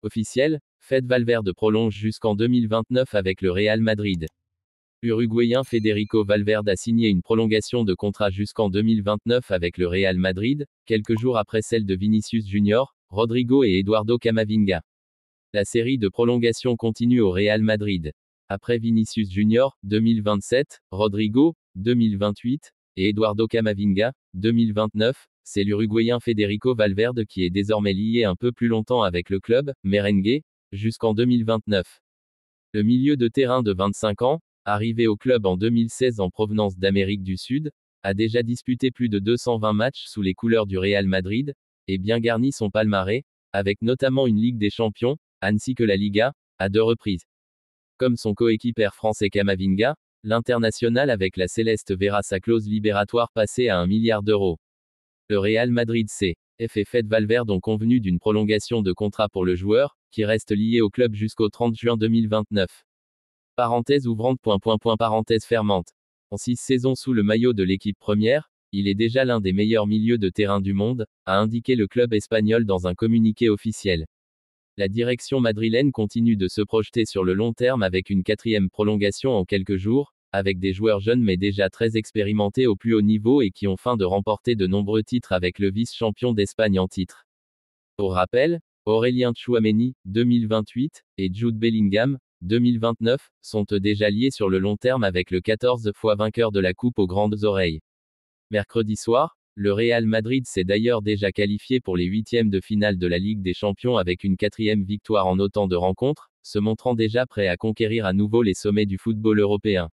Officiel, Fede Valverde prolonge jusqu'en 2029 avec le Real Madrid. L'Uruguayen Federico Valverde a signé une prolongation de contrat jusqu'en 2029 avec le Real Madrid, quelques jours après celle de Vinicius Junior, Rodrigo et Eduardo Camavinga. La série de prolongations continue au Real Madrid. Après Vinicius Junior, 2027, Rodrigo, 2028, et Eduardo Camavinga, 2029, c'est l'Uruguayen Federico Valverde qui est désormais lié un peu plus longtemps avec le club, merengue, jusqu'en 2029. Le milieu de terrain de 25 ans, arrivé au club en 2016 en provenance d'Amérique du Sud, a déjà disputé plus de 220 matchs sous les couleurs du Real Madrid, et bien garni son palmarès, avec notamment une Ligue des Champions, ainsi que la Liga, à 2 reprises. Comme son coéquipier français Camavinga, l'international avec la Céleste verra sa clause libératoire passer à 1 milliard d'euros. Le Real Madrid CF et Fede Valverde ont convenu d'une prolongation de contrat pour le joueur, qui reste lié au club jusqu'au 30 juin 2029. Parenthèse ouvrante. Parenthèse fermante. En 6 saisons sous le maillot de l'équipe première, il est déjà l'un des meilleurs milieux de terrain du monde, a indiqué le club espagnol dans un communiqué officiel. La direction madrilène continue de se projeter sur le long terme avec une 4e prolongation en quelques jours, avec des joueurs jeunes mais déjà très expérimentés au plus haut niveau et qui ont faim de remporter de nombreux titres avec le vice-champion d'Espagne en titre. Pour rappel, Aurélien Tchouaméni, 2028, et Jude Bellingham, 2029, sont déjà liés sur le long terme avec le 14 fois vainqueur de la Coupe aux grandes oreilles. Mercredi soir, le Real Madrid s'est d'ailleurs déjà qualifié pour les 8e de finale de la Ligue des Champions avec une 4e victoire en autant de rencontres, se montrant déjà prêt à conquérir à nouveau les sommets du football européen.